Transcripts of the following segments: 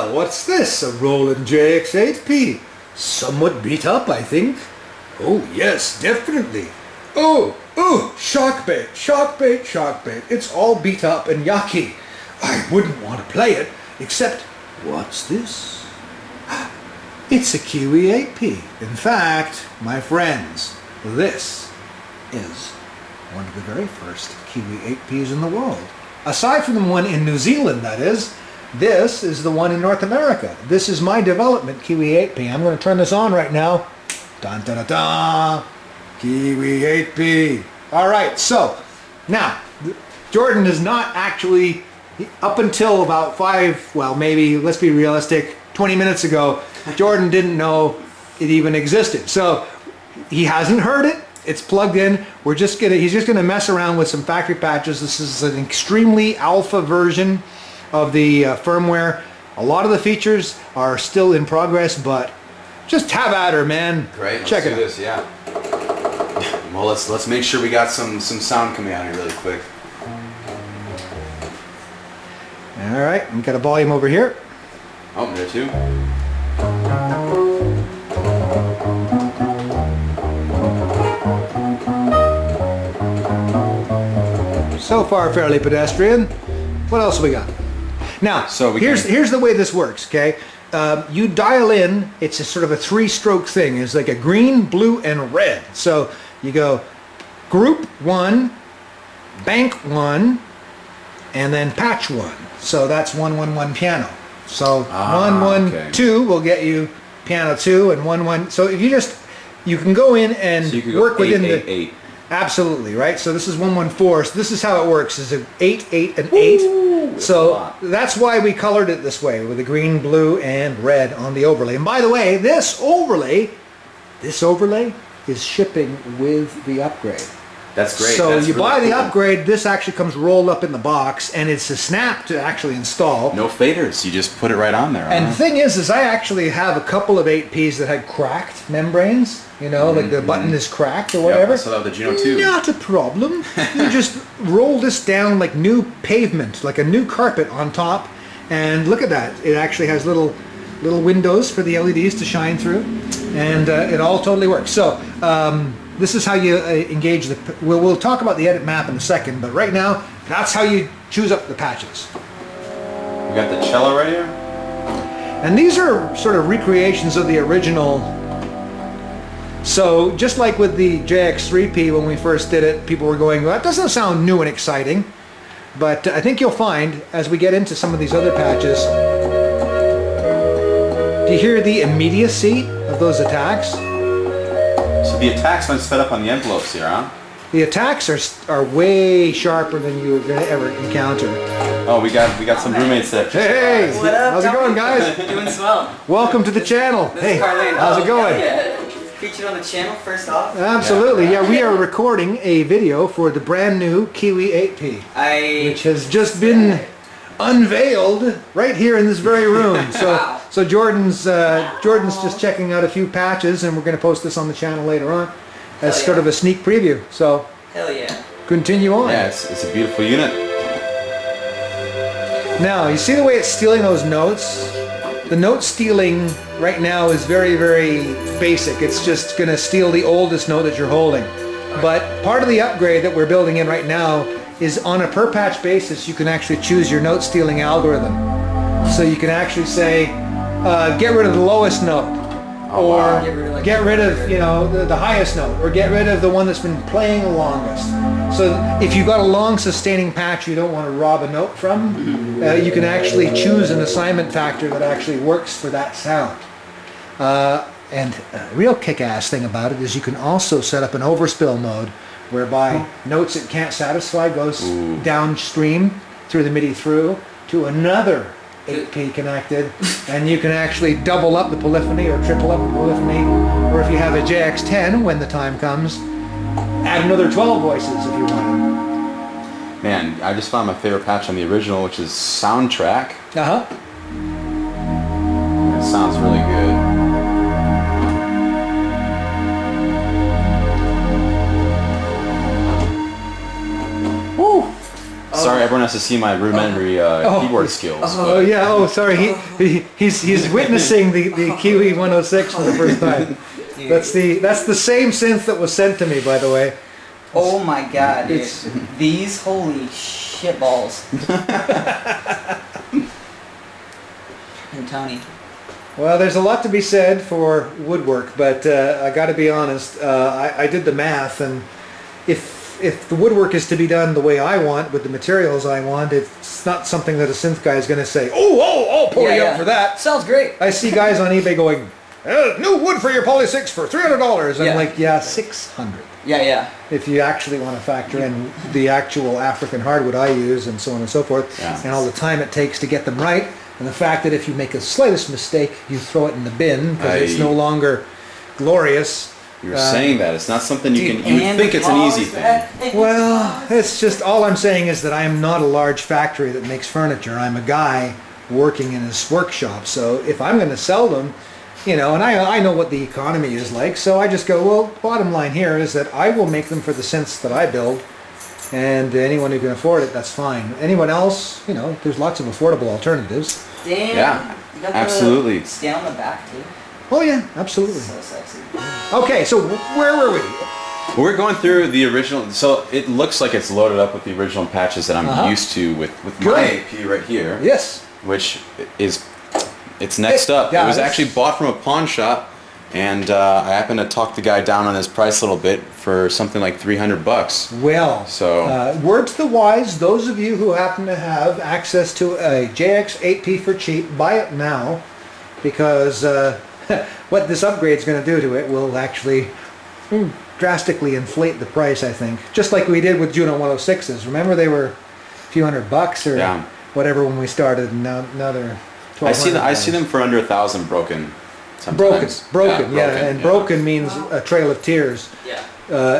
Well, what's this? A Roland JX8P. Somewhat beat up, I think. Oh, yes, definitely. Oh, shock bait. It's all beat up and yucky. I wouldn't want to play it, except, what's this? It's a Kiwi 8P. In fact, my friends, this is one of the very first Kiwi 8Ps in the world. Aside from the one in New Zealand, that is, this is the one in North America. This is my development Kiwi 8P. I'm going to turn this on right now. Dun, dun, dun, dun. Kiwi 8P. All right, so now Jordan is not actually, up until about maybe, let's be realistic, 20 minutes ago, Jordan didn't know it even existed. So he hasn't heard it. It's plugged in. He's just gonna mess around with some factory patches. This is an extremely alpha version of the firmware. A lot of the features are still in progress, but just have at her, man. Great. Check it out. Let's do this, yeah. Well, let's make sure we got some sound coming out here really quick. All right, we got a volume over here. Oh, there too. So far, fairly pedestrian. What else we got? Now, here's the way this works, okay? You dial in, it's a sort of a three-stroke thing. It's like a green, blue, and red. So you go group 1, bank 1, and then patch 1. So that's 1, 1, 1 piano. So 1, 1, 2 will get you piano 2, and 1, 1. So if you can go in and work within the 8. Absolutely, right? So this is 114. So this is how it works. Is an 8, 8, and 8. Ooh, so that's why we colored it this way, with the green, blue, and red on the overlay. And by the way, this overlay is shipping with the upgrade. That's great. So That's you really buy the cool. upgrade, this actually comes rolled up in the box, and it's a snap to actually install. No faders. You just put it right on there. And the thing is I actually have a couple of 8Ps that had cracked membranes. You know, like the button is cracked or whatever. Yep, I saw that with the Juno 2. Not a problem. You just roll this down like new pavement, like a new carpet on top, and look at that. It actually has little windows for the LEDs to shine through, and it all totally works. So this is how you engage the. We'll talk about the edit map in a second, but right now that's how you choose up the patches. We got the cello right here. And these are sort of recreations of the original. So just like with the JX3P when we first did it, people were going, well, that doesn't sound new and exciting. But I think you'll find as we get into some of these other patches, do you hear the immediacy of those attacks? So the attacks when it's fed up on the envelopes here, huh? The attacks are way sharper than you're going to ever encounter. Oh, we got some roommates there. Hey, what up? how's it going, guys? Doing swell. Welcome to the channel. This Hey, is Carlene. how's it going? Yeah. Featured on the channel first off. Absolutely, yeah. We are recording a video for the brand new Kiwi 8P, which has just been unveiled right here in this very room. So, Wow. so Jordan's just checking out a few patches, and we're going to post this on the channel later on as sort of a sneak preview. So, Hell yeah. continue on. Yeah, it's a beautiful unit. Now, you see the way it's stealing those notes? The note stealing right now is very, very basic. It's just going to steal the oldest note that you're holding. But part of the upgrade that we're building in right now is on a per patch basis, you can actually choose your note stealing algorithm. So you can actually say, get rid of the lowest note, or get rid of the highest note, or get rid of the one that's been playing the longest. So if you've got a long sustaining patch you don't want to rob a note from, you can actually choose an assignment factor that actually works for that sound. And a real kick-ass thing about it is you can also set up an overspill mode whereby notes it can't satisfy goes downstream through the MIDI through to another 8P connected, and you can actually double up the polyphony or triple up the polyphony, or if you have a JX10 when the time comes, add another 12 voices if you wanted. Man, I just found my favorite patch on the original, which is Soundtrack. Uh-huh. It sounds really good. Sorry, everyone has to see my rudimentary keyboard skills. Oh yeah. Oh, sorry. He's witnessing the Kiwi 106 for the first time. That's the same synth that was sent to me, by the way. Oh my god, dude. These holy shitballs. And Tony. Well, there's a lot to be said for woodwork, but I got to be honest. I did the math, and if the woodwork is to be done the way I want with the materials I want, it's not something that a synth guy is going to say, I'll pull you up for that. Sounds great. I see guys on eBay going, new wood for your Poly 6 for $300. I'm like, yeah, 600. Yeah. If you actually want to factor in the actual African hardwood I use and so on and so forth, and all the time it takes to get them right, and the fact that if you make the slightest mistake, you throw it in the bin because it's no longer glorious. You're saying that. It's not something you can... You think it's an easy thing. Well, it's just... All I'm saying is that I am not a large factory that makes furniture. I'm a guy working in his workshop. So if I'm going to sell them, and I know what the economy is like, so I just go, well, bottom line here is that I will make them for the synths that I build, and anyone who can afford it, that's fine. Anyone else, there's lots of affordable alternatives. Damn. Yeah, You got absolutely. The stay on the back, too. Oh yeah, absolutely. So sexy. Okay, so where were we? We're going through the original, so it looks like it's loaded up with the original patches that I'm used to with my AP right here. Yes. Which is, it's next up. Yeah, it was actually bought from a pawn shop, and I happened to talk the guy down on his price a little bit for something like $300. Well, so word to the wise, those of you who happen to have access to a JX8P for cheap, buy it now, because what this upgrade is going to do to it will actually drastically inflate the price, I think. Just like we did with Juno 106s. Remember, they were a few $100 or whatever when we started, and now they're $1,200. I see them for under 1,000 broken. Sometimes. Broken, and broken means a trail of tears. Yeah.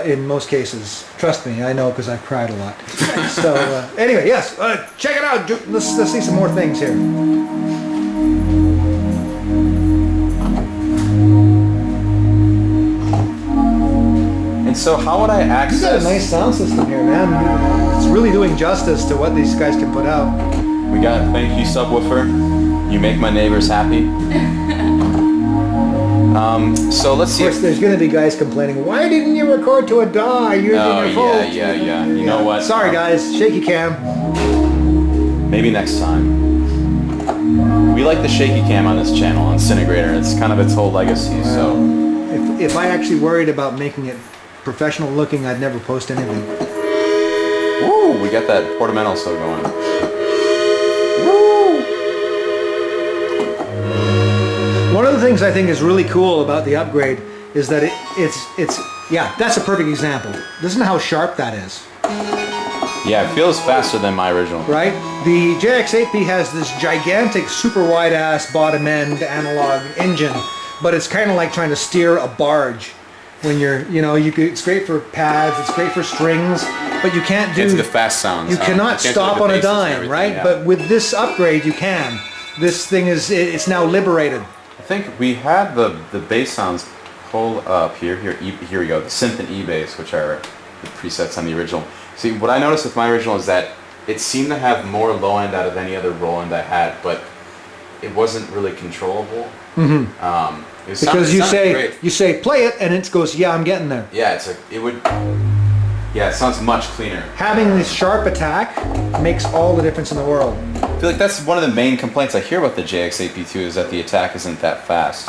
In most cases, trust me, I know because I've cried a lot. So anyway, yes, check it out. Let's see some more things here. And so how would I access... You got a nice sound system here, man. It's really doing justice to what these guys can put out. We got Thank You Subwoofer. You make my neighbors happy. So let's see. Of course, there's going to be guys complaining, why didn't you record to a DAW using your phone? Yeah. You know what? Sorry guys, shaky cam. Maybe next time. We like the shaky cam on this channel, on Syntegrator. It's kind of its whole legacy, so... If I actually worried about making it professional looking, I'd never post anything. Woo! We got that portamento still going. One of the things I think is really cool about the upgrade is that it's that's a perfect example. Listen to how sharp that is. Yeah, it feels faster than my original. Right? The JX8P has this gigantic super wide ass bottom end analog engine, but it's kind of like trying to steer a barge when you're, it's great for pads, it's great for strings, but you can't do... It's the fast sounds. You cannot stop on a dime, right? Yeah. But with this upgrade, you can. This thing it's now liberated. I think we had the bass sounds pulled up here we go, the synth and E-bass, which are the presets on the original. See, what I noticed with my original is that it seemed to have more low end out of any other Roland I had, but it wasn't really controllable. Mm-hmm. Because you say play it, and it goes, yeah, I'm getting there. Yeah, it sounds much cleaner. Having this sharp attack makes all the difference in the world. I feel like that's one of the main complaints I hear about the JX8P2 is that the attack isn't that fast.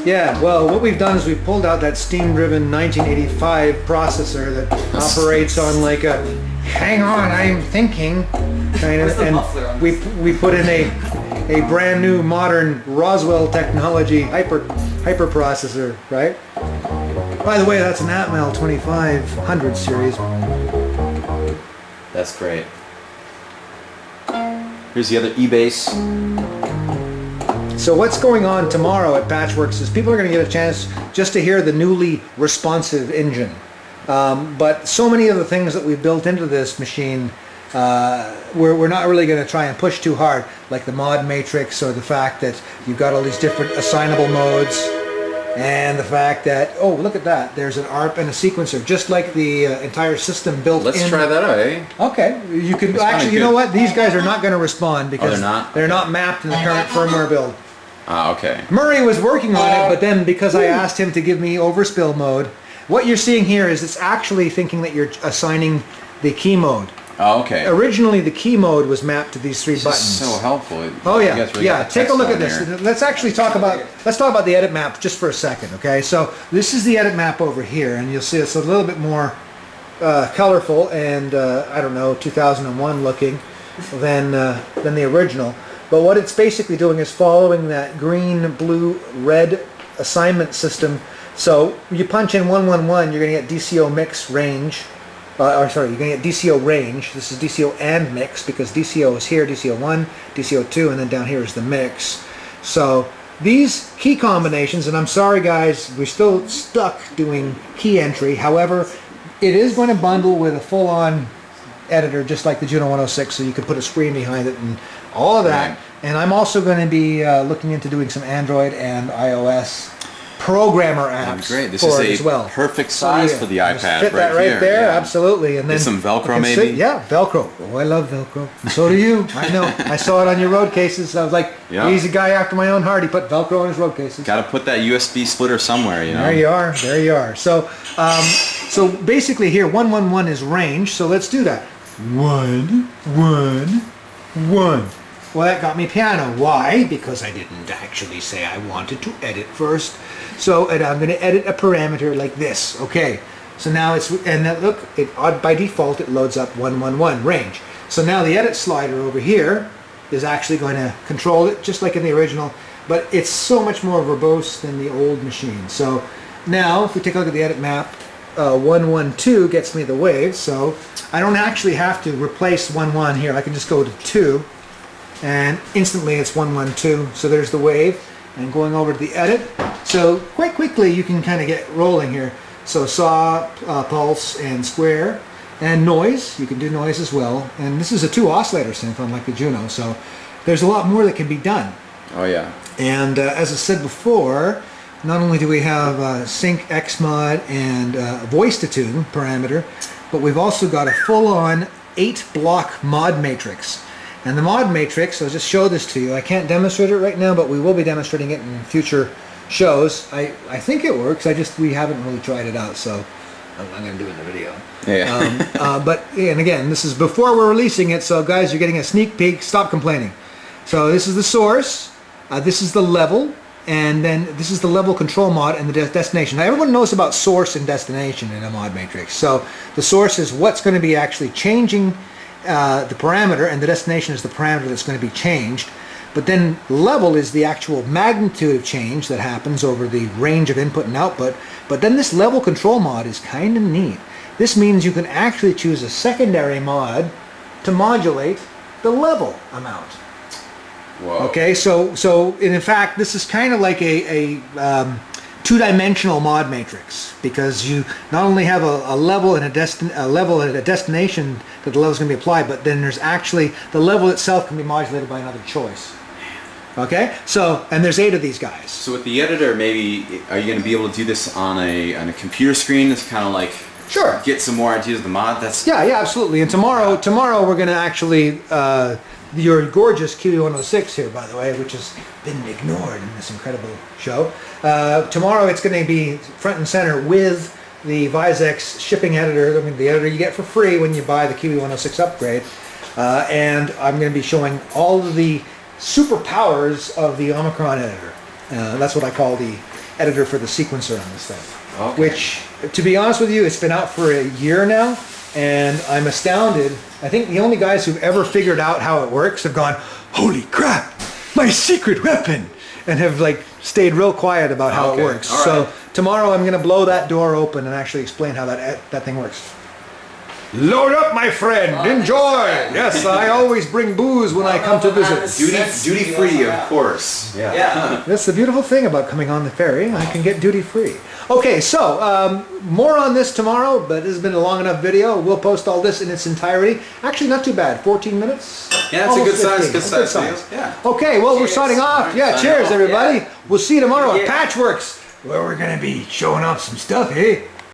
Yeah, well, what we've done is we've pulled out that steam-driven 1985 processor that operates on like a hang on, I'm thinking kind of, and we put in a brand new modern Roswell technology hyper processor, right? By the way, that's an Atmel 2500 series. That's great. Here's the other E-bass. So what's going on tomorrow at Patchworks is people are going to get a chance just to hear the newly responsive engine. But so many of the things that we've built into this machine, we're not really going to try and push too hard, like the mod matrix or the fact that you've got all these different assignable modes. And the fact that, oh, look at that, there's an ARP and a sequencer, just like the entire system built in. Let's try that out, eh? Okay, you can actually, you know what, these guys are not going to respond because they're not mapped in the current firmware build. Okay. Murray was working on it, but then because I asked him to give me overspill mode, what you're seeing here is it's actually thinking that you're assigning the key mode. Oh, okay. Originally, the key mode was mapped to these three buttons. This is so helpful. Oh yeah, yeah. Take a look at this. Let's actually talk about the edit map just for a second, okay? So this is the edit map over here, and you'll see it's a little bit more colorful and I don't know, 2001 looking than the original. But what it's basically doing is following that green, blue, red assignment system. So you punch in 111, you're going to get DCO mix range. You're going to get DCO range. This is DCO and mix because DCO is here, DCO 1, DCO 2, and then down here is the mix. So these key combinations, and I'm sorry guys, we're still stuck doing key entry. However, it is going to bundle with a full-on editor just like the Juno 106, so you can put a screen behind it and all of that. Right. And I'm also going to be looking into doing some Android and iOS programmer apps. Great. This is a perfect size for the iPad. Fit that right there, absolutely. And then some Velcro maybe. Yeah, Velcro. Oh, I love Velcro. So do you. I know. I saw it on your road cases. I was like, he's a guy after my own heart. He put Velcro on his road cases. Got to put that USB splitter somewhere, you know. There you are. There you are. So, so basically here, 111 is range. So let's do that. 1, 1, 1. Well, that got me piano. Why? Because I didn't actually say I wanted to edit first. So, and I'm going to edit a parameter like this. Okay. So now it's, and that, look, by default it loads up 111 range. So now the edit slider over here is actually going to control it just like in the original, but it's so much more verbose than the old machine. So now if we take a look at the edit map, 112 gets me the wave. So I don't actually have to replace 11 here. I can just go to 2. And instantly it's 112, so there's the wave. And going over to the edit, so quite quickly you can kind of get rolling here. So saw, pulse, and square, and noise. You can do noise as well. And this is a 2 oscillator synth, unlike the Juno, so there's a lot more that can be done. Oh yeah. And as I said before, not only do we have sync, Xmod, and voice to tune parameter, but we've also got a full-on 8-block mod matrix. And the mod matrix, I'll just show this to you. I can't demonstrate it right now, but we will be demonstrating it in future shows. I think it works. We haven't really tried it out, so I'm going to do it in the video. Yeah. But, and again, this is before we're releasing it, so guys, you're getting a sneak peek. Stop complaining. So this is the source. This is the level. And then this is the level control mod and the destination. Now everyone knows about source and destination in a mod matrix. So the source is what's going to be actually changing the parameter, and the destination is the parameter that's going to be changed. But then level is the actual magnitude of change that happens over the range of input and output. But then this level control mod is kind of neat. This means you can actually choose a secondary mod to modulate the level amount. Whoa. Okay, so in fact, this is kind of like a two-dimensional mod matrix, because you not only have a level and a level and a destination that the level is going to be applied, but then there's actually the level itself can be modulated by another choice. Okay, so and there's 8 of these guys. So with the editor, maybe are you going to be able to do this on a computer screen? It's kind of like get some more ideas of the mod. That's yeah, absolutely. And tomorrow we're going to actually your gorgeous Kiwi 106 here, by the way, which has been ignored in this incredible show. Tomorrow it's going to be front and center with the Vizex shipping editor. I mean, the editor you get for free when you buy the Kiwi 106 upgrade. And I'm going to be showing all of the superpowers of the Omicron editor. That's what I call the editor for the sequencer on this thing. Okay. Which, to be honest with you, it's been out for a year now, and I'm astounded. I think the only guys who've ever figured out how it works have gone, "Holy crap, my secret weapon!" and have like stayed real quiet about how it works. All So right. tomorrow I'm going to blow that door open and actually explain how that thing works. Load up, my friend. Enjoy. Yes, I always bring booze when I come to visit. Duty free, of course. Yeah. That's the beautiful thing about coming on the ferry. I can get duty free. Okay, so more on this tomorrow, but this has been a long enough video. We'll post all this in its entirety. Actually, not too bad. 14 minutes. Yeah, it's a good size. Yeah. Yeah. Okay, well, we're Cheers. signing off. Yeah, Signing cheers, off. everybody. Yeah. We'll see you tomorrow at Yeah. Patchworks. Well, we're gonna be showing off some stuff, eh?